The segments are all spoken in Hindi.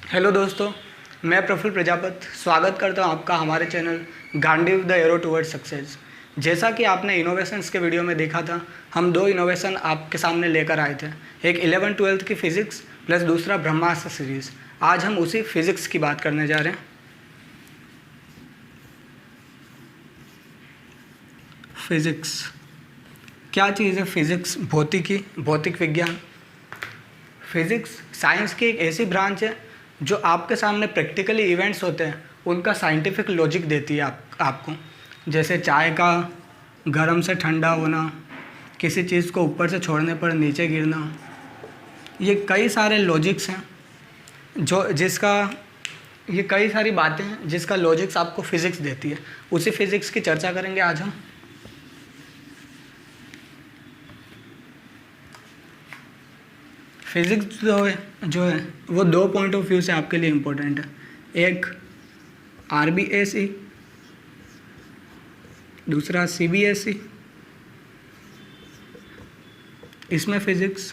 हेलो दोस्तों, मैं प्रफुल्ल प्रजापत स्वागत करता हूं आपका हमारे channel Gandiv the arrow towards success. जैसा कि आपने इनोवेशंस के वीडियो में देखा था, हम दो इनोवेशन आपके सामने लेकर आए थे। एक 11th-12th की फिज़िक्स प्लस दूसरा ब्रह्मास्त्र सीरीज़। आज हम उसी फिज़िक्स की बात करने जा रहे हैं। फिज़िक्स क्या चीज़ है? फिज़िक्स भौतिक विज्ञान। फिज़िक्स साइंस की एक ऐसी ब्रांच है जो आपके सामने प्रैक्टिकली इवेंट्स होते हैं उनका साइंटिफिक लॉजिक देती है आपको। जैसे चाय का गर्म से ठंडा होना, किसी चीज़ को ऊपर से छोड़ने पर नीचे गिरना, ये कई सारे लॉजिक्स हैं ये कई सारी बातें हैं जिसका लॉजिक्स आपको फिज़िक्स देती है। उसी फिज़िक्स की चर्चा करेंगे आज हम। फिज़िक्स जो है वो दो पॉइंट ऑफ व्यू से आपके लिए इम्पोर्टेंट है। एक RBSE, दूसरा CBSE। इसमें फिज़िक्स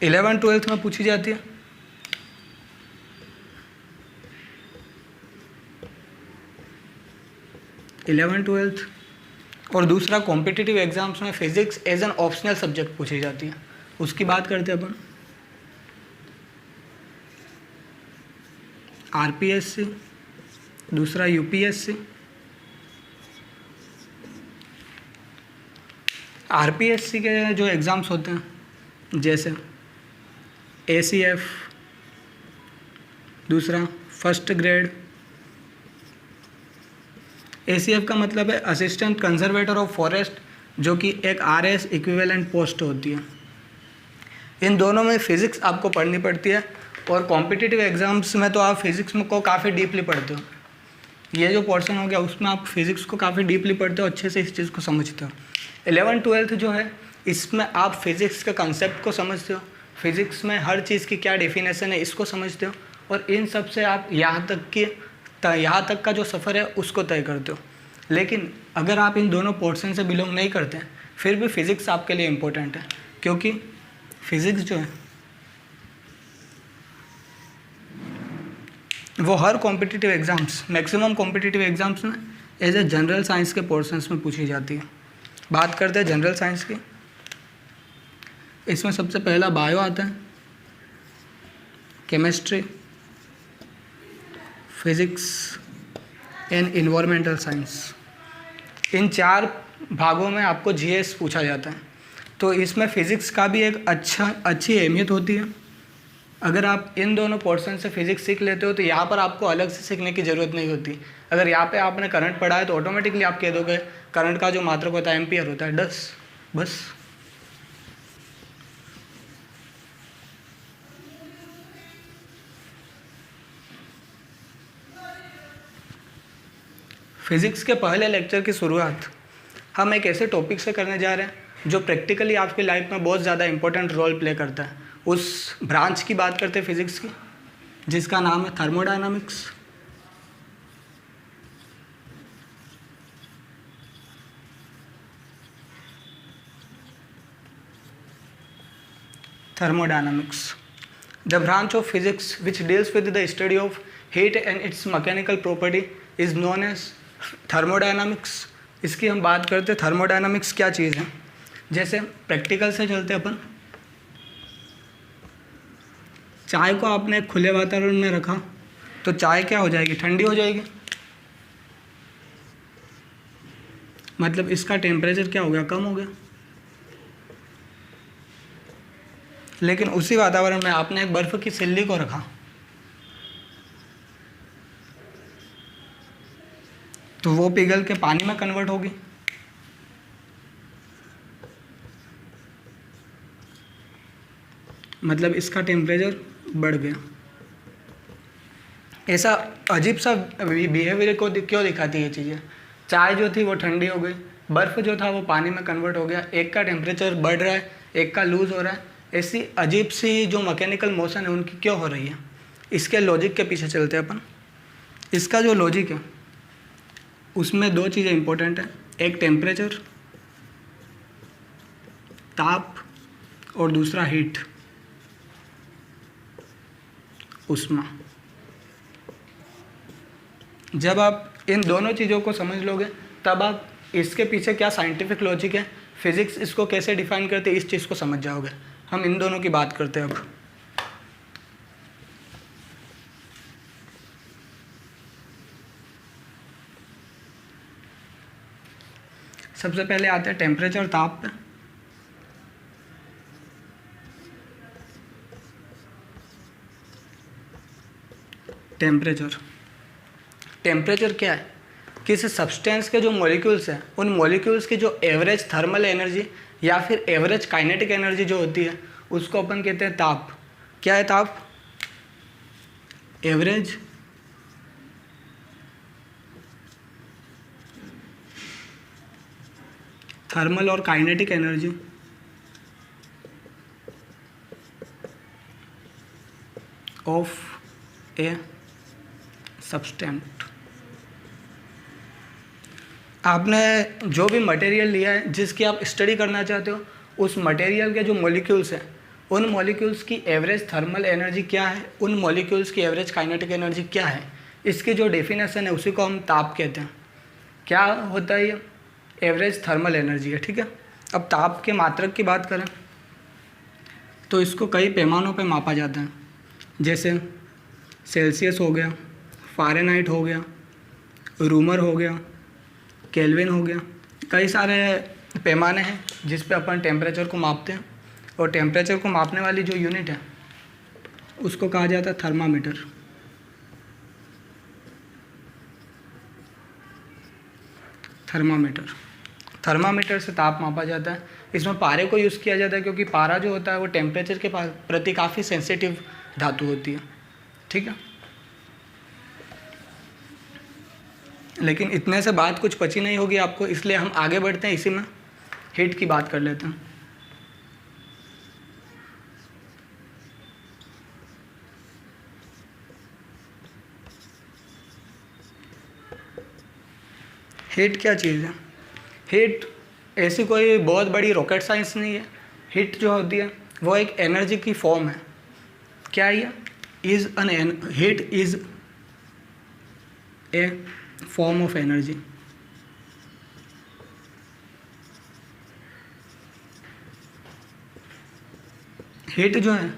11th-12th में पूछी जाती है। और दूसरा कॉम्पिटिटिव एग्जाम्स में physics as an optional subject पूछी जाती है। उसकी बात करते हैं अपन। RPSC, दूसरा UPSC। RPSC के जो एग्ज़ाम्स होते हैं जैसे ACF, दूसरा फर्स्ट ग्रेड। ACF का मतलब है असिस्टेंट कंजर्वेटर ऑफ फॉरेस्ट, जो कि एक RS इक्विवेलेंट पोस्ट होती है। इन दोनों में फ़िज़िक्स आपको पढ़नी पड़ती है और कॉम्पिटिटिव एग्ज़ाम्स में तो आप फिज़िक्स को काफ़ी डीपली पढ़ते हो। ये जो पोर्शन हो गया उसमें आप फिज़िक्स को काफ़ी डीपली पढ़ते हो, अच्छे से इस चीज़ को समझते हो। 11th-12th जो है इसमें आप फिज़िक्स के कंसेप्ट को समझते हो, फिज़िक्स में हर चीज़ की क्या डेफिनेशन है इसको समझते हो, और इन सब से आप यहाँ तक का जो सफ़र है उसको तय करते हो। लेकिन अगर आप इन दोनों पोर्शन से बिलोंग नहीं करते हैं फिर भी फिज़िक्स आपके लिए इम्पोर्टेंट है, क्योंकि फिज़िक्स जो है वो हर competitive exams, maximum competitive exams में एज ए जनरल साइंस के पोर्शंस में पूछी जाती है। बात करते हैं जनरल साइंस की। इसमें सबसे पहला बायो आता है, chemistry, physics and environmental science. इन चार भागों में आपको GS पूछा जाता है। तो इसमें फ़िज़िक्स का भी एक अच्छी अहमियत होती है। अगर आप इन दोनों पोर्शन से फिज़िक्स सीख लेते हो तो यहाँ पर आपको अलग से सीखने की ज़रूरत नहीं होती। अगर यहाँ पे आपने करंट पढ़ा है तो ऑटोमेटिकली आप कह दोगे करंट का जो मात्रक होता है एम्पियर होता है, बस। फिज़िक्स के पहले लेक्चर की शुरुआत हम एक ऐसे टॉपिक से करने जा रहे हैं जो प्रैक्टिकली आपकी लाइफ में बहुत ज़्यादा इंपॉर्टेंट रोल प्ले करता है। उस ब्रांच की बात करते हैं फिज़िक्स की, जिसका नाम है thermodynamics. Thermodynamics, the branch of physics which deals with the study of heat and its mechanical property is known as thermodynamics। इसकी हम बात करते हैं थर्मोडायनामिक्स क्या चीज़ है। जैसे प्रैक्टिकल से चलते अपन। चाय को आपने खुले वातावरण में रखा तो चाय क्या हो जाएगी? ठंडी हो जाएगी। मतलब इसका टेम्परेचर क्या हो गया? कम हो गया। लेकिन उसी वातावरण में आपने एक बर्फ़ की सिल्ली को रखा तो वो पिघल के पानी में कन्वर्ट होगी। मतलब इसका टेम्परेचर बढ़ गया। ऐसा अजीब सा बिहेवियर को क्यों दिखाती है ये चीज़ें? चाय जो थी वो ठंडी हो गई, बर्फ़ जो था वो पानी में कन्वर्ट हो गया, एक का टेम्परेचर बढ़ रहा है, एक का लूज़ हो रहा है। ऐसी अजीब सी जो मैकेनिकल मोशन है उनकी क्यों हो रही है? इसके लॉजिक के पीछे चलते हैं अपन। इसका जो लॉजिक है उसमें दो चीज़ें इंपॉर्टेंट है, एक टेम्परेचर, ताप, और दूसरा हीट, उष्मा। जब आप इन दोनों चीज़ों को समझ लोगे तब आप इसके पीछे क्या साइंटिफिक लॉजिक है, फिजिक्स इसको कैसे डिफाइन करते हैं, इस चीज़ को समझ जाओगे। हम इन दोनों की बात करते हैं अब। सबसे पहले आते हैं टेम्परेचर, ताप पे। टेम्परेचर क्या है? किसी सब्सटेंस के जो मॉलिक्यूल्स हैं उन मॉलिक्यूल्स की जो एवरेज थर्मल एनर्जी या फिर एवरेज काइनेटिक एनर्जी जो होती है उसको अपन कहते हैं ताप। क्या है ताप? एवरेज थर्मल और काइनेटिक एनर्जी ऑफ ए सब्सटेंट। आपने जो भी मटेरियल लिया है जिसकी आप स्टडी करना चाहते हो, उस मटेरियल के जो मॉलिक्यूल्स हैं उन मॉलिक्यूल्स की एवरेज थर्मल एनर्जी क्या है, उन मॉलिक्यूल्स की एवरेज काइनेटिक एनर्जी क्या है, इसकी जो डेफिनेशन है उसी को हम ताप कहते हैं। क्या होता है ये? एवरेज थर्मल एनर्जी है, ठीक है। अब ताप के मात्रक की बात करें तो इसको कई पैमानों पे मापा जाता है, जैसे सेल्सियस हो गया, फ़ारेनहाइट हो गया, रूमर हो गया, केल्विन हो गया। कई सारे पैमाने हैं जिस पे अपन टेम्परेचर को मापते हैं, और टेम्परेचर को मापने वाली जो यूनिट है उसको कहा जाता है थर्मामीटर। थर्मामीटर से ताप मापा जाता है। इसमें पारे को यूज़ किया जाता है क्योंकि पारा जो होता है वो टेम्परेचर के प्रति काफ़ी सेंसिटिव धातु होती है, ठीक है। लेकिन इतने से बात कुछ पची नहीं होगी आपको, इसलिए हम आगे बढ़ते हैं, इसी में हीट की बात कर लेते हैं। हीट क्या चीज़ है? हीट ऐसी कोई बहुत बड़ी रॉकेट साइंस नहीं है। हीट जो होती है वो एक एनर्जी की फॉर्म है। क्या है? Heat is a form of energy. Heat जो है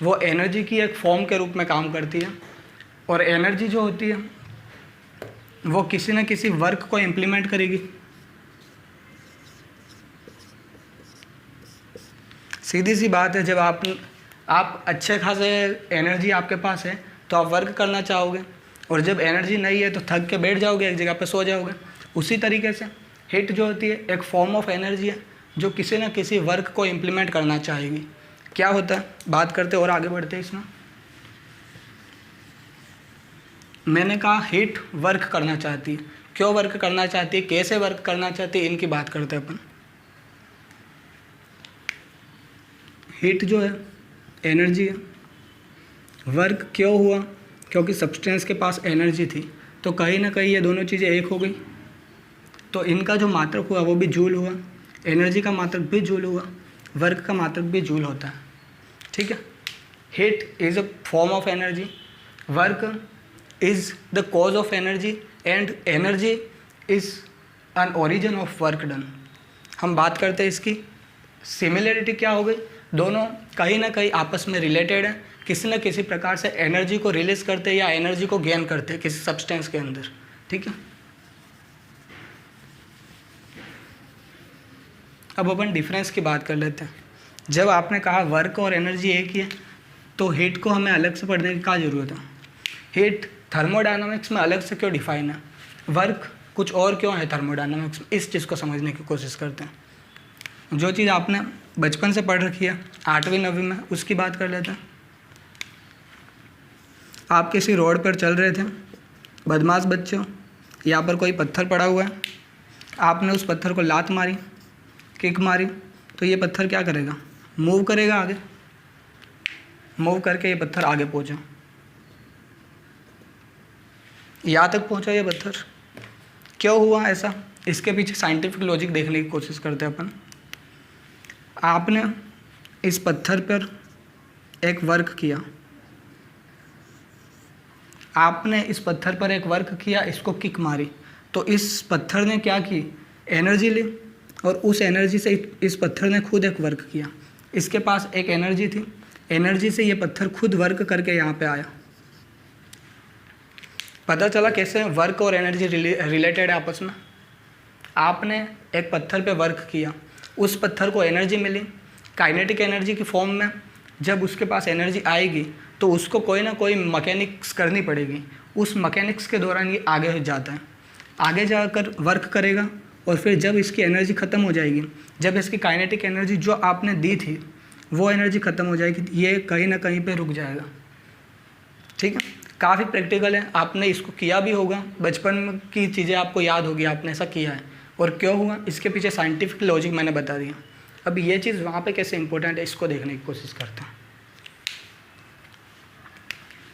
वो एनर्जी की एक फॉर्म के रूप में काम करती है, और एनर्जी जो होती है वो किसी न किसी वर्क को इम्प्लीमेंट करेगी। सीधी सी बात है, जब आप अच्छे खासे एनर्जी आपके पास है तो आप वर्क करना चाहोगे, और जब एनर्जी नहीं है तो थक के बैठ जाओगे, एक जगह पे सो जाओगे। उसी तरीके से हीट जो होती है एक फॉर्म ऑफ एनर्जी है जो किसी न किसी वर्क को इम्प्लीमेंट करना चाहेगी। क्या होता है, बात करते और आगे बढ़ते हैं इसमें। मैंने कहा हीट वर्क करना चाहती है। क्यों वर्क करना चाहती है, कैसे वर्क करना चाहती है, इनकी बात करते हैं अपन। हीट जो है एनर्जी है। वर्क क्यों हुआ? क्योंकि सब्सटेंस के पास एनर्जी थी, तो कहीं ना कहीं ये दोनों चीज़ें एक हो गई, तो इनका जो मात्रक हुआ वो भी जूल हुआ। एनर्जी का मात्रक भी जूल हुआ, वर्क का मात्रक भी जूल होता है, ठीक है। Heat is a form of energy, work is the cause of energy, and energy is an origin of work done. हम बात करते हैं इसकी सिमिलरिटी क्या हो गई, दोनों कहीं ना कहीं आपस में रिलेटेड हैं, किसी न किसी प्रकार से एनर्जी को रिलीज करते हैं या एनर्जी को गेन करते हैं किसी सब्सटेंस के अंदर, ठीक है। अब अपन डिफरेंस की बात कर लेते हैं। जब आपने कहा वर्क और एनर्जी एक ही है तो हीट को हमें अलग से पढ़ने की क्या ज़रूरत है? हीट थर्मोडायनामिक्स में अलग से क्यों डिफाइन है, वर्क कुछ और क्यों है थर्मोडायनामिक्स में, इस चीज़ को समझने की कोशिश करते हैं। जो चीज़ आपने बचपन से पढ़ रखी है 8वीं 9वीं में, उसकी बात कर लेते हैं। आप किसी रोड पर चल रहे थे, बदमाश बच्चे हो, यहाँ पर कोई पत्थर पड़ा हुआ है, आपने उस पत्थर को लात मारी, किक मारी, तो ये पत्थर क्या करेगा? मूव करेगा आगे, मूव करके ये पत्थर आगे पहुँचा, यहाँ तक पहुँचा ये पत्थर। क्यों हुआ ऐसा? इसके पीछे साइंटिफिक लॉजिक देखने की कोशिश करते हैं अपन। आपने इस पत्थर पर एक वर्क किया, आपने इस पत्थर पर एक वर्क किया, इसको किक मारी, तो इस पत्थर ने क्या की, एनर्जी ली, और उस एनर्जी से इस पत्थर ने खुद एक वर्क किया। इसके पास एक एनर्जी थी, एनर्जी से ये पत्थर खुद वर्क करके यहाँ पे आया। पता चला कैसे वर्क और एनर्जी रिलेटेड है आपस में। आपने एक पत्थर पे वर्क किया, उस पत्थर को एनर्जी मिली काइनेटिक एनर्जी की फॉर्म में। जब उसके पास एनर्जी आएगी तो उसको कोई ना कोई मैकेनिक्स करनी पड़ेगी, उस मैकेनिक्स के दौरान ये आगे जाता है, आगे जाकर वर्क करेगा, और फिर जब इसकी एनर्जी ख़त्म हो जाएगी, जब इसकी काइनेटिक एनर्जी जो आपने दी थी वो एनर्जी ख़त्म हो जाएगी, ये कहीं ना कहीं पे रुक जाएगा। ठीक है, काफ़ी प्रैक्टिकल है, आपने इसको किया भी होगा, बचपन की चीज़ें आपको याद होगी, आपने ऐसा किया है, और क्यों हुआ इसके पीछे साइंटिफिक लॉजिक मैंने बता दिया। अब ये चीज़ वहाँ पे कैसे इंपॉर्टेंट है इसको देखने की कोशिश करते हैं।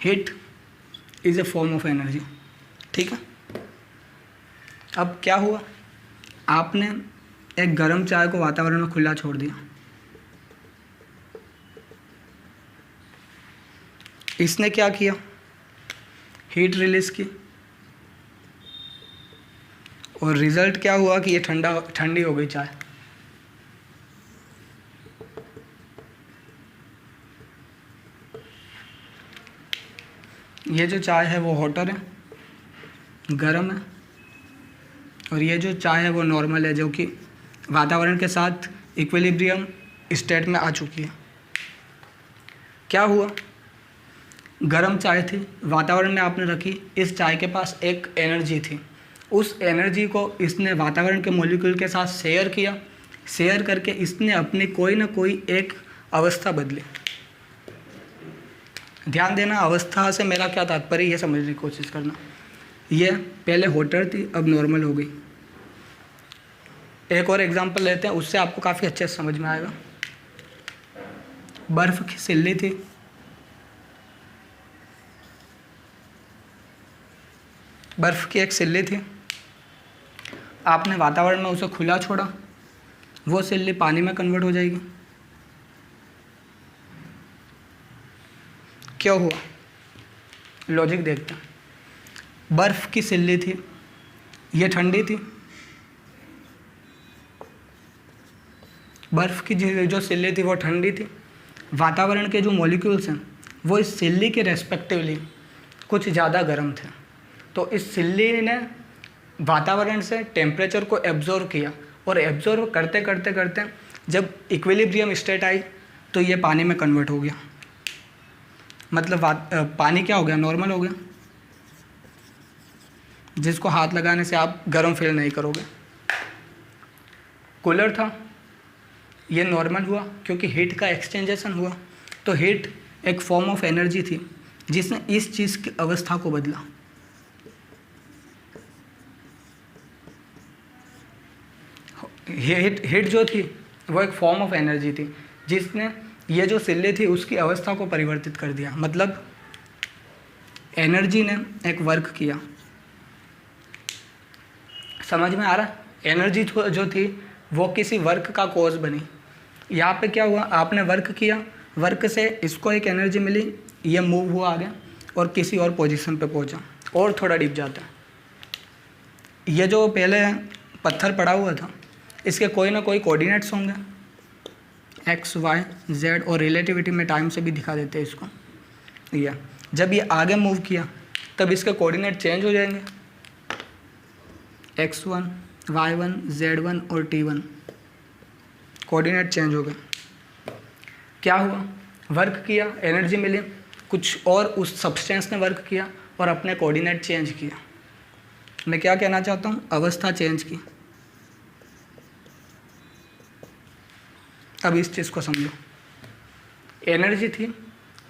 Heat is a form of energy. ठीक है, अब क्या हुआ, आपने एक गर्म चाय को वातावरण में खुला छोड़ दिया, इसने क्या किया, हीट रिलीज की, और रिजल्ट क्या हुआ कि ये ठंडी हो गई चाय। ये जो चाय है वो हॉटर है, गर्म है, और ये जो चाय है वो नॉर्मल है, जो कि वातावरण के साथ इक्विलिब्रियम स्टेट में आ चुकी है। क्या हुआ, गर्म चाय थी, वातावरण में आपने रखी, इस चाय के पास एक एनर्जी थी, उस एनर्जी को इसने वातावरण के मॉलिक्यूल के साथ शेयर किया, शेयर करके इसने अपनी कोई ना कोई एक अवस्था बदली। ध्यान देना, अवस्था से मेरा क्या तात्पर्य, ये समझने की कोशिश करना। ये पहले हॉटर थी, अब नॉर्मल हो गई। एक और एग्जांपल लेते हैं, उससे आपको काफ़ी अच्छे से समझ में आएगा। बर्फ़ की सिल्ली थी, बर्फ़ की एक सिल्ली थी, आपने वातावरण में उसे खुला छोड़ा, वो सिल्ली पानी में कन्वर्ट हो जाएगी। क्या हुआ, लॉजिक देखते हैं। बर्फ़ की सिल्ली थी, ये ठंडी थी, बर्फ़ की जो सिल्ली थी वो ठंडी थी, वातावरण के जो मॉलिक्यूल्स हैं वो इस सिल्ली के रेस्पेक्टिवली कुछ ज़्यादा गर्म थे, तो इस सिल्ली ने वातावरण से टेम्परेचर को एब्जॉर्व किया, और एब्जॉर्व करते करते करते जब इक्विलिब्रियम स्टेट आई तो ये पानी में कन्वर्ट हो गया। मतलब पानी क्या हो गया, नॉर्मल हो गया, जिसको हाथ लगाने से आप गर्म फील नहीं करोगे। कूलर था, ये नॉर्मल हुआ क्योंकि हीट का एक्सचेंजेशन हुआ, तो हीट एक फॉर्म ऑफ एनर्जी थी जिसने इस चीज़ की अवस्था को बदला। हीट जो थी वो एक फॉर्म ऑफ एनर्जी थी जिसने ये जो सिल्ली थी उसकी अवस्था को परिवर्तित कर दिया। मतलब एनर्जी ने एक वर्क किया, समझ में आ रहा है? एनर्जी जो थी वो किसी वर्क का कॉज बनी। यहाँ पे क्या हुआ, आपने वर्क किया, वर्क से इसको एक एनर्जी मिली, ये मूव हुआ आगे और किसी और पोजीशन पे पहुँचा, और थोड़ा डीप जाता है। ये जो पहले पत्थर पड़ा हुआ था इसके कोई ना कोई कोऑर्डिनेट्स होंगे, एक्स वाई जेड, और रिलेटिविटी में टाइम से भी दिखा देते हैं इसको। ये जब ये आगे मूव किया तब इसके कोऑर्डिनेट चेंज हो जाएंगे, x1 y1 z1 और t1 कोऑर्डिनेट चेंज हो गए। क्या हुआ, वर्क किया, एनर्जी मिली, कुछ और उस सब्सटेंस ने वर्क किया और अपने कोऑर्डिनेट चेंज किया। मैं क्या कहना चाहता हूँ, अवस्था चेंज की। अब इस चीज़ को समझो, एनर्जी थी,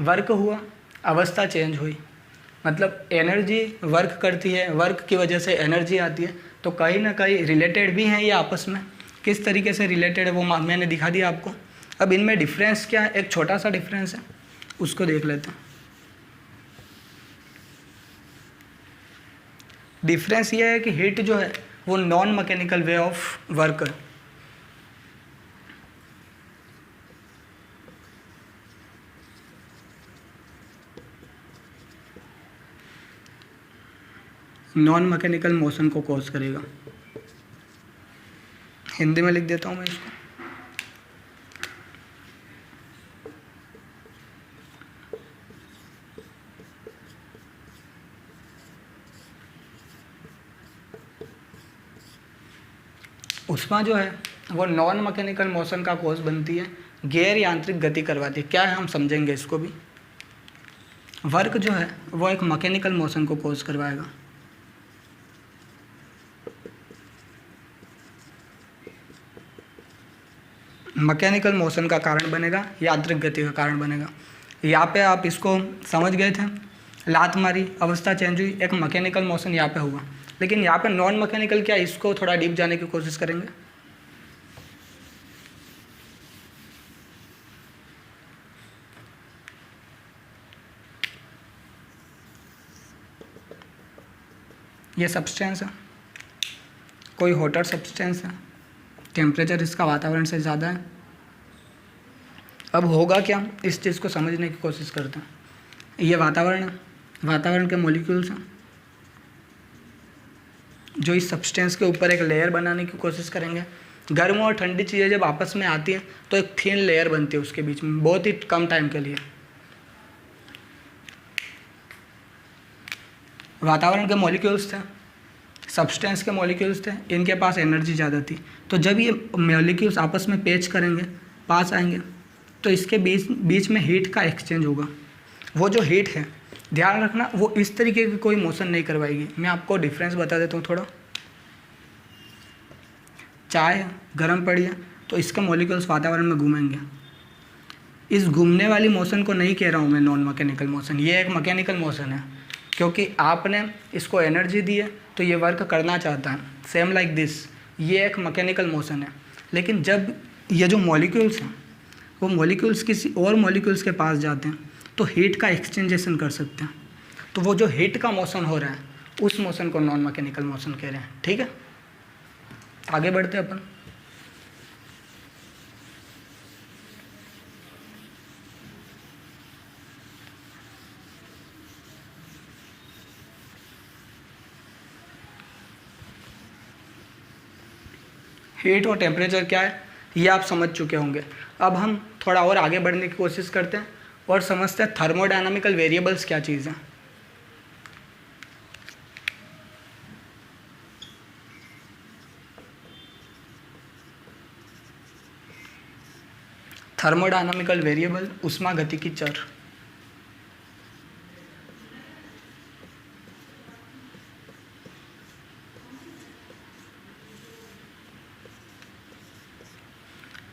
वर्क हुआ, अवस्था चेंज हुई। मतलब एनर्जी वर्क करती है, वर्क की वजह से एनर्जी आती है, तो कहीं ना कहीं रिलेटेड भी हैं ये आपस में। किस तरीके से रिलेटेड है वो मैंने दिखा दिया आपको। अब इनमें डिफरेंस क्या है, एक छोटा सा डिफरेंस है, उसको देख लेते हैं। डिफरेंस ये है कि हीट जो है वो non mechanical way of work है। नॉन मैकेनिकल मोशन को कॉज करेगा। हिंदी में लिख देता हूँ मैं इसको। उष्मा जो है वो नॉन मैकेनिकल मोशन का कॉज बनती है, गैर यांत्रिक गति करवाती है। क्या है हम समझेंगे इसको भी। वर्क जो है वो एक मैकेनिकल मोशन को कॉज करवाएगा। मैकेनिकल मोशन का कारण बनेगा, यांत्रिक गति का कारण बनेगा। यहाँ पे आप इसको समझ गए थे, लात मारी अवस्था चेंज हुई, एक मैकेनिकल मोशन यहाँ पे हुआ। लेकिन यहाँ पे नॉन मैकेनिकल क्या, इसको थोड़ा डीप जाने की कोशिश करेंगे। ये सब्सटेंस है, कोई हॉटर सब्सटेंस है, टेम्परेचर इसका वातावरण से ज़्यादा है। अब होगा क्या, इस चीज़ को समझने की कोशिश करते हैं। ये वातावरण है, वातावरण के मॉलिक्यूल्स हैं जो इस सब्सटेंस के ऊपर एक लेयर बनाने की कोशिश करेंगे। गर्म और ठंडी चीज़ें जब आपस में आती हैं तो एक थिन लेयर बनती है उसके बीच में, बहुत ही कम टाइम के लिए। वातावरण के मॉलिक्यूल्स थे, सब्सटेंस के मॉलिक्यूल्स थे, इनके पास एनर्जी ज़्यादा थी। तो जब ये मॉलिक्यूल्स आपस में पेच करेंगे, पास आएंगे, तो इसके बीच में हीट का एक्सचेंज होगा। वो जो हीट है, ध्यान रखना, वो इस तरीके की कोई मोशन नहीं करवाएगी। मैं आपको डिफरेंस बता देता हूँ थोड़ा। चाय गर्म पड़ी है तो इसके मॉलिक्यूल्स वातावरण में घूमेंगे। इस घूमने वाली मोशन को नहीं कह रहा हूँ मैं नॉन मैकेनिकल मोशन, ये एक मैकेनिकल मोशन है, क्योंकि आपने इसको एनर्जी दी है तो ये वर्क करना चाहता है। सेम लाइक दिस, ये एक मैकेनिकल मोशन है। लेकिन जब ये जो मॉलिक्यूल्स हैं वो मॉलिक्यूल्स किसी और मॉलिक्यूल्स के पास जाते हैं तो हीट का एक्सचेंजेशन कर सकते हैं। तो वो जो हीट का मोशन हो रहा है उस मोशन को नॉन मैकेनिकल मोशन कह रहे हैं। ठीक है, आगे बढ़ते हैं अपन। हीट और टेम्परेचर क्या है ये आप समझ चुके होंगे। अब हम थोड़ा और आगे बढ़ने की कोशिश करते हैं और समझते हैं थर्मोडायनामिकल वेरिएबल्स क्या चीज़ है। थर्मोडायनामिकल वेरिएबल, ऊष्मागतिकी चर।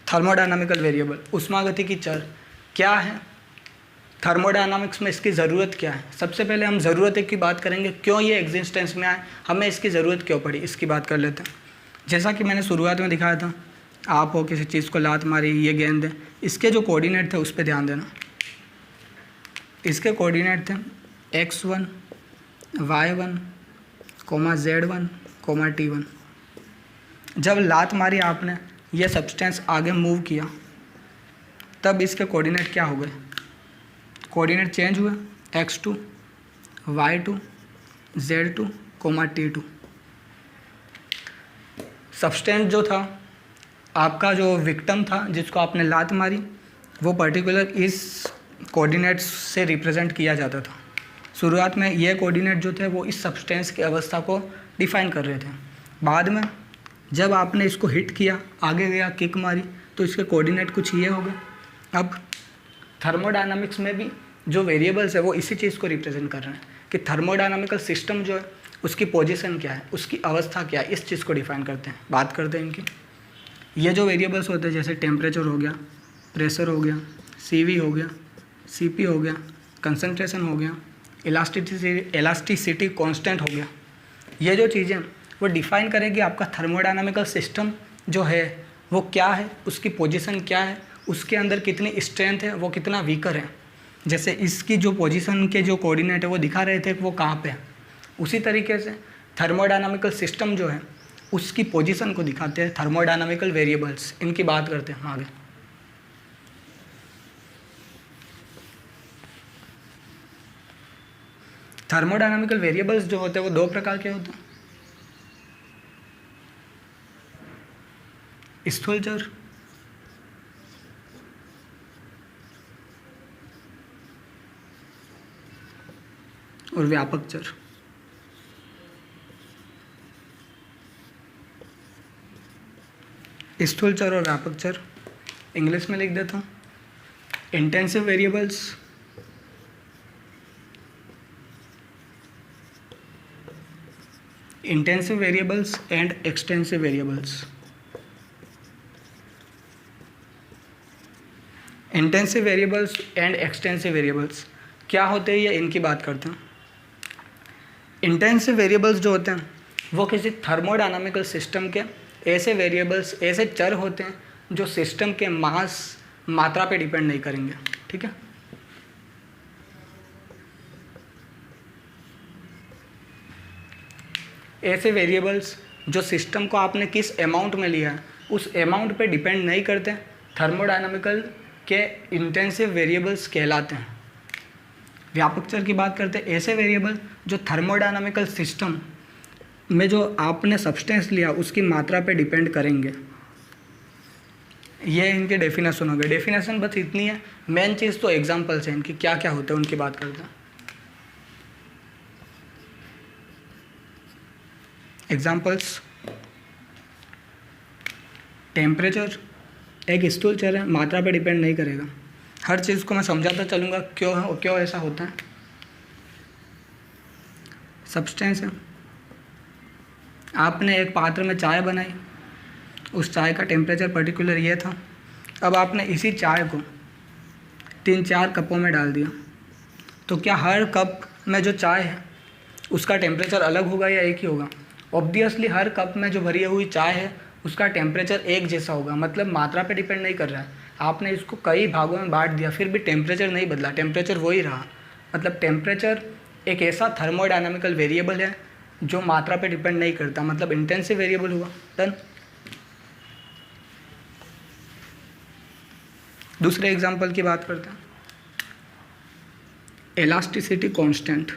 थर्मोडायनामिकल वेरिएबल, ऊष्मागतिकी चर क्या है, थर्मोडायनामिक्स में इसकी ज़रूरत क्या है। सबसे पहले हम ज़रूरत की बात करेंगे, क्यों ये एग्जिस्टेंस में आए, हमें इसकी ज़रूरत क्यों पड़ी, इसकी बात कर लेते हैं। जैसा कि मैंने शुरुआत में दिखाया था, आप हो किसी चीज़ को लात मारी, ये गेंद है, इसके जो कोऑर्डिनेट थे उस पर ध्यान देना। इसके कोऑर्डिनेट थे x1 y1 z1 t1। जब लात मारी आपने, ये सब्सटेंस आगे मूव किया, तब इसके कोऑर्डिनेट क्या हो गए, कोऑर्डिनेट चेंज हुए, x2 y2 z2 t2। Substance जो था, आपका जो विक्टिम था जिसको आपने लात मारी, वो पर्टिकुलर इस कोऑर्डिनेट्स से रिप्रेजेंट किया जाता था। शुरुआत में ये कोऑर्डिनेट जो थे वो इस सब्सटेंस की अवस्था को डिफाइन कर रहे थे। बाद में जब आपने इसको हिट किया, आगे गया, किक मारी, तो इसके कोऑर्डिनेट कुछ ये हो गए। अब थर्मोडायनामिक्स में भी जो वेरिएबल्स है वो इसी चीज़ को रिप्रेजेंट कर रहे हैं कि थर्मोडायनामिकल सिस्टम जो है उसकी पोजीशन क्या है, उसकी अवस्था क्या है, इस चीज़ को डिफाइन करते हैं। बात करते हैं इनकी। ये जो वेरिएबल्स होते हैं जैसे टेम्परेचर हो गया, प्रेशर हो गया, CV हो गया, CP हो गया, कंसंट्रेशन हो गया, इलास्टिसिटी कांस्टेंट हो गया, ये जो चीज़ें वो डिफ़ाइन करेगी आपका थर्मोडायनामिकल सिस्टम जो है वो क्या है, उसकी पोजीशन क्या है, उसके अंदर कितनी स्ट्रेंथ है, वो कितना वीकर है। जैसे इसकी जो पोजीशन के जो कोऑर्डिनेट है वो दिखा रहे थे कि वो कहाँ पे है, उसी तरीके से थर्मोडायनामिकल सिस्टम जो है उसकी पोजीशन को दिखाते हैं थर्मोडायनामिकल वेरिएबल्स। इनकी बात करते हैं हम आगे। थर्मोडायनामिकल वेरिएबल्स जो होते हैं वो दो प्रकार के होते हैं, स्थूल चर और व्यापक चर। स्थूल चर और व्यापक चर इंग्लिश में लिख देता हूँ, intensive variables, intensive variables and extensive variables. Intensive variables and extensive variables क्या होते हैं, ये इनकी बात करते हैं। इंटेंसिव वेरिएबल्स जो होते हैं वो किसी थर्मोडायनामिकल सिस्टम के ऐसे वेरिएबल्स, ऐसे चर होते हैं जो सिस्टम के मास, मात्रा पे डिपेंड नहीं करेंगे, ठीक है। ऐसे वेरिएबल्स जो सिस्टम को आपने किस अमाउंट में लिया है उस अमाउंट पे डिपेंड नहीं करते, थर्मोडायनामिकल के इंटेंसिव वेरिएबल्स कहलाते हैं। व्यापक चर की बात करते हैं, ऐसे वेरिएबल जो थर्मोडायनामिकल सिस्टम में जो आपने सब्सटेंस लिया उसकी मात्रा पे डिपेंड करेंगे। ये इनके डेफिनेशन हो गए। डेफिनेशन बस इतनी है, मेन चीज़ तो एग्जांपल्स हैं इनकी, क्या क्या होते हैं उनकी बात करते हैं। एग्जांपल्स, टेम्परेचर एक स्थूल चर है, मात्रा पे डिपेंड नहीं करेगा। हर चीज़ को मैं समझाता चलूँगा क्यों ऐसा होता है। सब्सटेंस है, आपने एक पात्र में चाय बनाई, उस चाय का टेम्परेचर पर्टिकुलर ये था। अब आपने इसी चाय को 3-4 कपों में डाल दिया, तो क्या हर कप में जो चाय है उसका टेम्परेचर अलग होगा या एक ही होगा? ऑब्वियसली हर कप में जो भरी हुई चाय है उसका टेम्परेचर एक जैसा होगा, मतलब मात्रा पे डिपेंड नहीं कर रहा है। आपने इसको कई भागों में बांट दिया फिर भी टेम्परेचर नहीं बदला, टेम्परेचर वही रहा। मतलब टेम्परेचर एक ऐसा थर्मोडायनामिकल वेरिएबल है जो मात्रा पे डिपेंड नहीं करता, मतलब इंटेंसिव वेरिएबल हुआ। डन। दूसरे एग्जांपल की बात करते हैं, इलास्टिसिटी कांस्टेंट।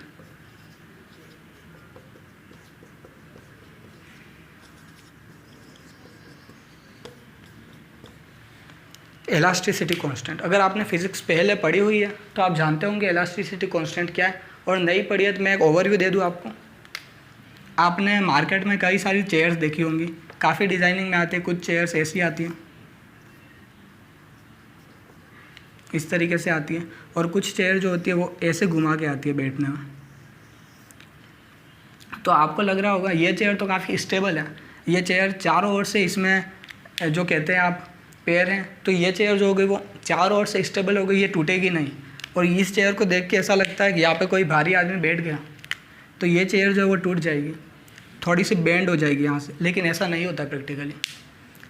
इलास्टिसिटी कांस्टेंट अगर आपने फिजिक्स पहले पढ़ी हुई है तो आप जानते होंगे इलास्टिसिटी कांस्टेंट क्या है, और नहीं पढ़ी है तो मैं एक ओवरव्यू दे दूं आपको। आपने मार्केट में कई सारी चेयर्स देखी होंगी, काफ़ी डिज़ाइनिंग में आती है। कुछ चेयर्स ऐसी आती हैं, इस तरीके से आती है, और कुछ चेयर जो होती है वो ऐसे घुमा के आती है बैठने में। तो आपको लग रहा होगा ये चेयर तो काफ़ी स्टेबल है, ये चेयर चारों ओर से इसमें जो कहते हैं आप पैर हैं, तो ये चेयर जो हो गई वो चारों ओर से स्टेबल हो गई, ये टूटेगी नहीं। और इस चेयर को देख के ऐसा लगता है कि यहाँ पे कोई भारी आदमी बैठ गया तो ये चेयर जो है वो टूट जाएगी, थोड़ी सी बेंड हो जाएगी यहाँ से। लेकिन ऐसा नहीं होता प्रैक्टिकली।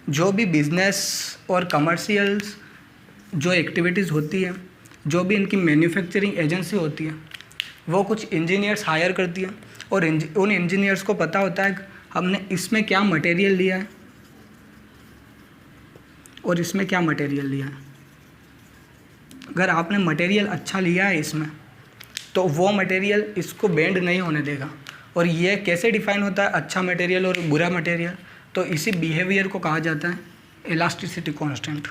जो भी बिजनेस और कमर्शियल्स जो एक्टिविटीज़ होती है, जो भी इनकी मैन्युफैक्चरिंग एजेंसी होती है, वो कुछ इंजीनियर्स हायर करती है, और उन इंजीनियर्स को पता होता है कि हमने इसमें क्या मटेरियल लिया है और इसमें क्या मटेरियल लिया है। अगर आपने मटेरियल अच्छा लिया है इसमें, तो वो मटेरियल इसको बेंड नहीं होने देगा। और ये कैसे डिफाइन होता है अच्छा मटेरियल और बुरा मटेरियल? तो इसी बिहेवियर को कहा जाता है इलास्टिसिटी कांस्टेंट।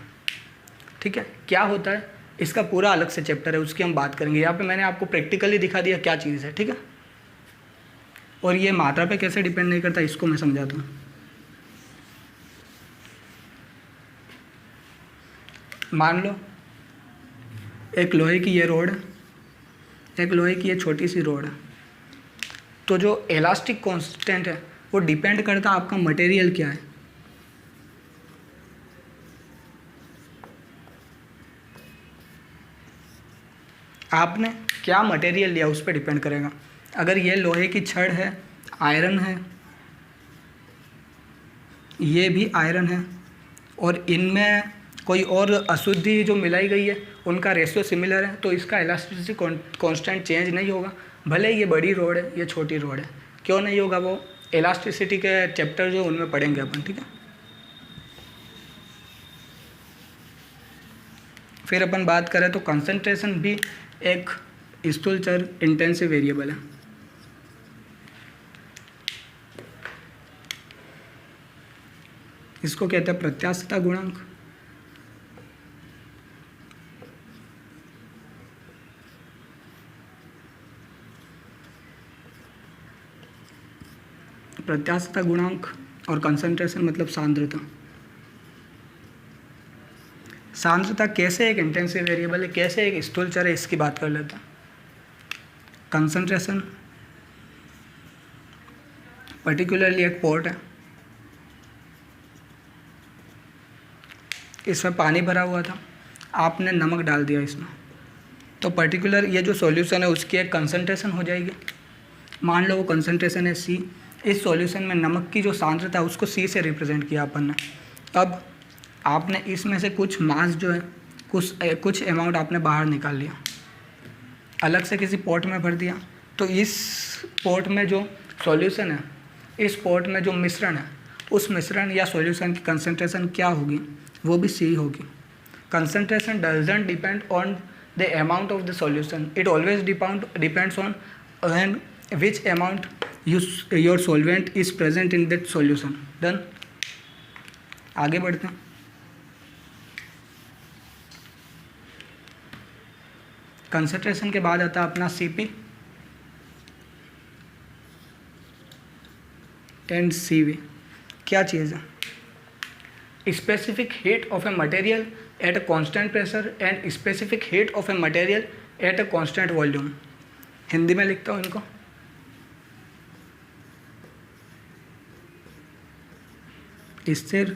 ठीक है, क्या होता है इसका पूरा अलग से चैप्टर है, उसकी हम बात करेंगे। यहाँ पे मैंने आपको प्रैक्टिकली दिखा दिया क्या चीज़ है, ठीक है। और ये मात्रा पे कैसे डिपेंड नहीं करता इसको मैं समझाता हूँ। मान लो एक लोहे की ये रोड है, एक लोहे की ये छोटी सी रोड है, तो जो इलास्टिक कांस्टेंट है वो डिपेंड करता है आपका मटेरियल क्या है। आपने क्या मटेरियल लिया उस पर डिपेंड करेगा। अगर ये लोहे की छड़ है, आयरन है, ये भी आयरन है, और इनमें कोई और अशुद्धि जो मिलाई गई है उनका रेशियो सिमिलर है, तो इसका इलास्टिसिटी कांस्टेंट चेंज नहीं होगा। भले ये बड़ी रोड है, ये छोटी रोड है, क्यों नहीं होगा? वो इलास्टिसिटी के चैप्टर जो उनमें पढ़ेंगे अपन, ठीक है। फिर अपन बात करें तो कंसंट्रेशन भी एक स्थूल चर इंटेंसिव वेरिएबल है। इसको कहते हैं प्रत्यास्थता गुणांक। प्रत्यास्थता गुणांक और कंसंट्रेशन मतलब सांद्रता। सांद्रता कैसे एक इंटेंसिव वेरिएबल है, कैसे एक स्थूल चर है, इसकी बात कर लेते हैं। कंसंट्रेशन पर्टिकुलरली एक पॉट है, इसमें पानी भरा हुआ था, आपने नमक डाल दिया इसमें, तो पर्टिकुलर ये जो सॉल्यूशन है उसकी एक कंसंट्रेशन हो जाएगी। मान लो वो कंसंट्रेशन है C। इस सॉल्यूशन में नमक की जो सांद्रता है उसको C से रिप्रेजेंट किया अपन ने। अब आपने इसमें से कुछ मास जो है कुछ अमाउंट आपने बाहर निकाल लिया, अलग से किसी पॉट में भर दिया, तो इस पॉट में जो सॉल्यूशन है, इस पॉट में जो मिश्रण है, उस मिश्रण या सॉल्यूशन की कंसंट्रेशन क्या होगी, वो भी C होगी। Concentration doesn't depend on the amount of the solution, it always depends on which amount your solvent is present in that solution. Done. आगे बढ़ते हैं। कंसंट्रेशन के बाद आता है अपना Cp एंड Cv। क्या चीज़ है? Specific heat of a material at a constant pressure and specific heat of a material at a constant volume. Hindi में लिखता हूँ इनको। स्थिर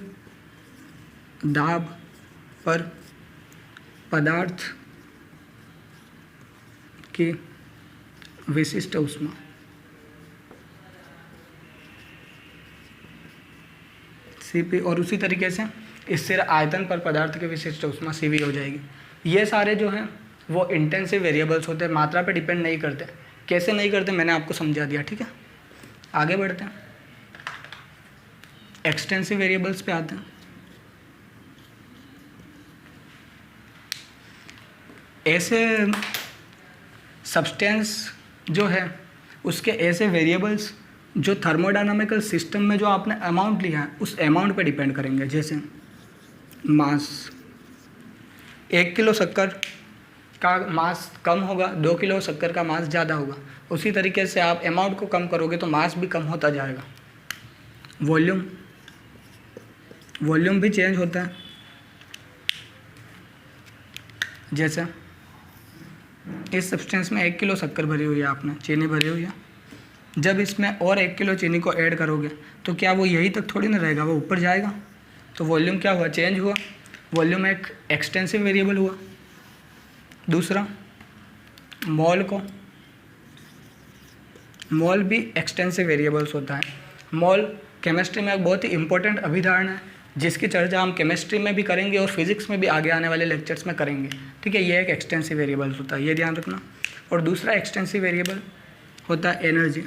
दाब पर पदार्थ की विशिष्ट ऊष्मा। Cp, और उसी तरीके से स्थिर आयतन पर पदार्थ की विशिष्ट ऊष्मा Cv हो जाएगी। ये सारे जो हैं वो इंटेंसिव वेरिएबल्स होते हैं, मात्रा पे डिपेंड नहीं करते। कैसे नहीं करते मैंने आपको समझा दिया, ठीक है। आगे बढ़ते हैं, एक्सटेंसिव वेरिएबल्स पे आते हैं। ऐसे सब्सटेंस जो है उसके ऐसे वेरिएबल्स जो थर्मोडायनामिकल सिस्टम में जो आपने अमाउंट लिया है उस अमाउंट पे डिपेंड करेंगे। जैसे मास, 1 किलो शक्कर का मास कम होगा, 2 किलो शक्कर का मास ज़्यादा होगा। उसी तरीके से आप अमाउंट को कम करोगे तो मास भी कम होता जाएगा। वॉल्यूम भी चेंज होता है। जैसे इस सब्सटेंस में 1 किलो शक्कर भरी हुई है, आपने चीनी भरी हुई है, जब इसमें और 1 किलो चीनी को ऐड करोगे तो क्या वो यहीं तक थोड़ी ना रहेगा, वो ऊपर जाएगा। तो वॉल्यूम क्या हुआ, चेंज हुआ। वॉल्यूम एक एक्सटेंसिव वेरिएबल हुआ। दूसरा मोल भी एक्सटेंसिव वेरिएबल्स होता है। मोल केमिस्ट्री में एक बहुत ही इंपॉर्टेंट अभिधारणा है जिसकी चर्चा हम केमिस्ट्री में भी करेंगे और फिजिक्स में भी आगे आने वाले लेक्चर्स में करेंगे, ठीक है। ये एक एक्सटेंसिव वेरिएबल्स होता है, ये ध्यान रखना। और दूसरा एक्सटेंसिव वेरिएबल होता है एनर्जी।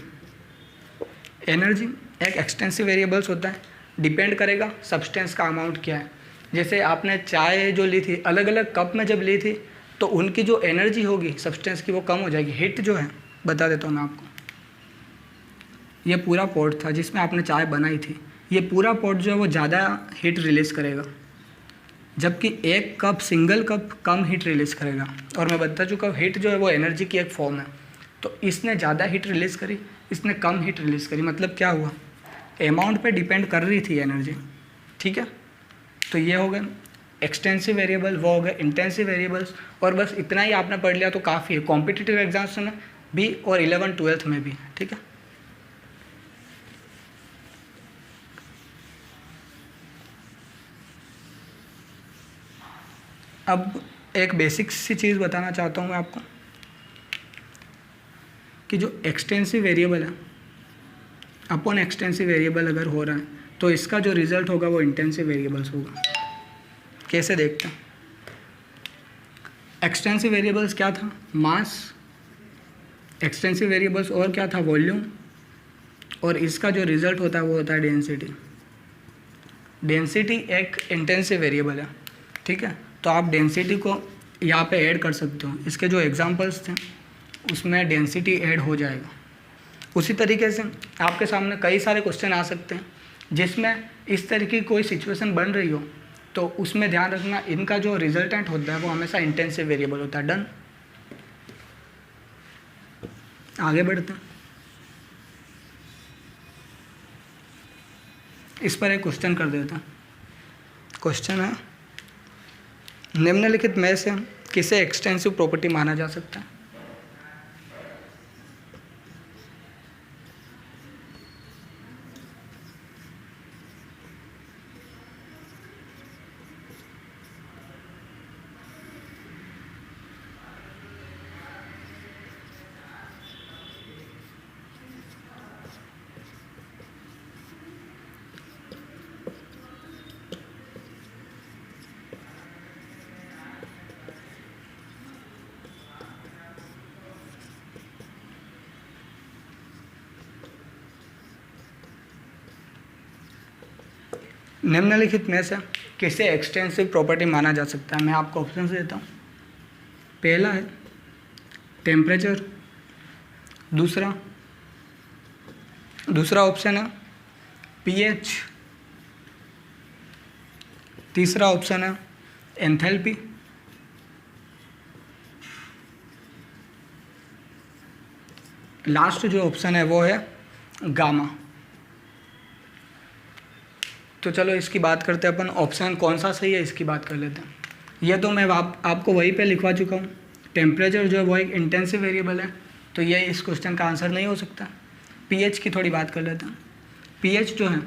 एनर्जी एक एक्सटेंसिव वेरिएबल्स होता है, डिपेंड करेगा सब्सटेंस का अमाउंट क्या है। जैसे आपने चाय जो ली थी, अलग अलग कप में जब ली थी तो उनकी जो एनर्जी होगी सब्सटेंस की वो कम हो जाएगी। हीट जो है, बता देता हूँ मैं आपको, ये पूरा पॉट था जिसमें आपने चाय बनाई थी, ये पूरा पॉट जो है वो ज़्यादा हीट रिलीज़ करेगा, जबकि एक कप, सिंगल कप कम हीट रिलीज़ करेगा। और मैं बता चुका हूँ हीट जो है वो एनर्जी की एक फॉर्म है। तो इसने ज़्यादा हीट रिलीज़ करी, इसने कम हीट रिलीज़ करी, मतलब क्या हुआ, अमाउंट पे डिपेंड कर रही थी एनर्जी, ठीक है। तो ये हो गए एक्सटेंसिव वेरिएबल, वो हो गए इंटेंसिव वेरिएबल्स। और बस इतना ही आपने पढ़ लिया तो काफ़ी है, कॉम्पिटिटिव एग्जाम्स में भी और 11th-12th में भी, ठीक है। अब एक बेसिक सी चीज़ बताना चाहता हूँ मैं आपको कि जो एक्सटेंसिव वेरिएबल है, अपॉन एक्सटेंसिव वेरिएबल अगर हो रहा है तो इसका जो रिजल्ट होगा वो इंटेंसिव वेरिएबल्स होगा। कैसे देखते हैं? एक्सटेंसिव वेरिएबल्स क्या था, मास। एक्सटेंसिव वेरिएबल्स और क्या था, वॉल्यूम। और इसका जो रिजल्ट होता है वो होता है डेंसिटी। डेंसिटी एक इंटेंसिव वेरिएबल है, ठीक है। तो आप डेंसिटी को यहाँ पे ऐड कर सकते हो, इसके जो एग्जांपल्स थे उसमें डेंसिटी ऐड हो जाएगा। उसी तरीके से आपके सामने कई सारे क्वेश्चन आ सकते हैं जिसमें इस तरह की कोई सिचुएशन बन रही हो तो उसमें ध्यान रखना इनका जो रिजल्टेंट होता है वो हमेशा इंटेंसिव वेरिएबल होता है। डन, आगे बढ़ते हैं। इस पर एक क्वेश्चन कर देता हूँ। क्वेश्चन है, निम्नलिखित में से किसे एक्सटेंसिव प्रॉपर्टी माना जा सकता है? निम्नलिखित में से किसे एक्सटेंसिव प्रॉपर्टी माना जा सकता है? मैं आपको ऑप्शन देता हूँ। पहला है टेम्परेचर, दूसरा ऑप्शन है पीएच, तीसरा ऑप्शन है एंथैल्पी, लास्ट जो ऑप्शन है वो है गामा। तो चलो इसकी बात करते हैं अपन, ऑप्शन कौन सा सही है इसकी बात कर लेते हैं। ये तो मैं आपको वहीं पे लिखवा चुका हूँ। टेम्परेचर जो है वो एक इंटेंसिव वेरिएबल है, तो ये इस क्वेश्चन का आंसर नहीं हो सकता। पीएच की थोड़ी बात कर लेते हैं। पीएच जो है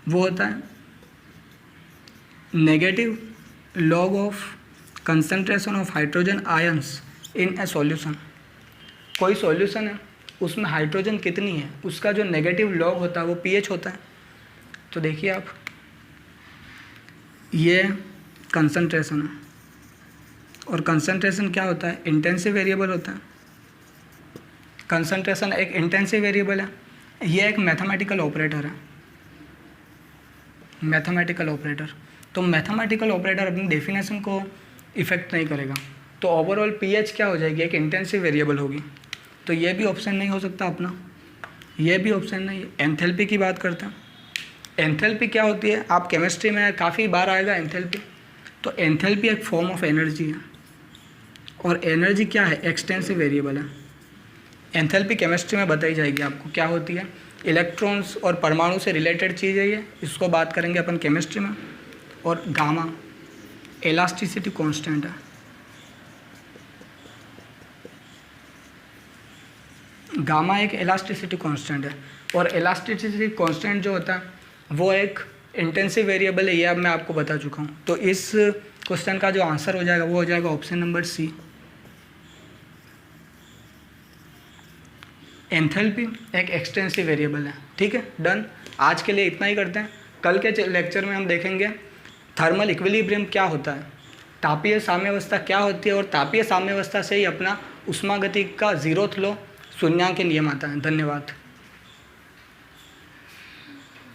वो होता है negative log of concentration of hydrogen ions in A solution. कोई सॉल्यूशन है उसमें हाइड्रोजन कितनी है उसका जो नेगेटिव लॉग होता है वो पीएच होता है। तो देखिए आप, ये कंसंट्रेशन है और कंसंट्रेशन क्या होता है? इंटेंसिव वेरिएबल होता है। कंसंट्रेशन एक इंटेंसिव वेरिएबल है। ये एक मैथमेटिकल ऑपरेटर है, मैथमेटिकल ऑपरेटर। तो मैथमेटिकल ऑपरेटर अपनी डेफिनेशन को इफेक्ट नहीं करेगा, तो ओवरऑल पीएच क्या हो जाएगी? एक इंटेंसिव वेरिएबल होगी। तो ये भी ऑप्शन नहीं हो सकता अपना, ये भी ऑप्शन नहीं है। एंथैल्पी की बात करते हैं। एंथैल्पी क्या होती है? आप केमिस्ट्री में काफ़ी बार आएगा एंथैल्पी। तो एंथैल्पी एक फॉर्म ऑफ एनर्जी है और एनर्जी क्या है? एक्सटेंसिव वेरिएबल है। एंथैल्पी केमिस्ट्री में बताई जाएगी आपको क्या होती है। इलेक्ट्रॉन्स और परमाणु से रिलेटेड चीज़ है ये, इसको बात करेंगे अपन केमिस्ट्री में। और गामा इलास्टिसिटी कांस्टेंट है। गामा एक इलास्टिसिटी कांस्टेंट है और इलास्टिसिटी कांस्टेंट जो होता है वो एक इंटेंसिव वेरिएबल है, ये अब मैं आपको बता चुका हूँ। तो इस क्वेश्चन का जो आंसर हो जाएगा वो हो जाएगा ऑप्शन नंबर सी, एंथैल्पी एक एक्सटेंसिव वेरिएबल है। ठीक है, डन। आज के लिए इतना ही करते हैं। कल के लेक्चर में हम देखेंगे थर्मल इक्विलिब्रियम क्या होता है, तापीय साम्यावस्था क्या होती है और तापीय साम्यावस्था से ही अपना उष्मागतिकी का जीरोथ लॉ, शून्यांक के नियम आता है। धन्यवाद।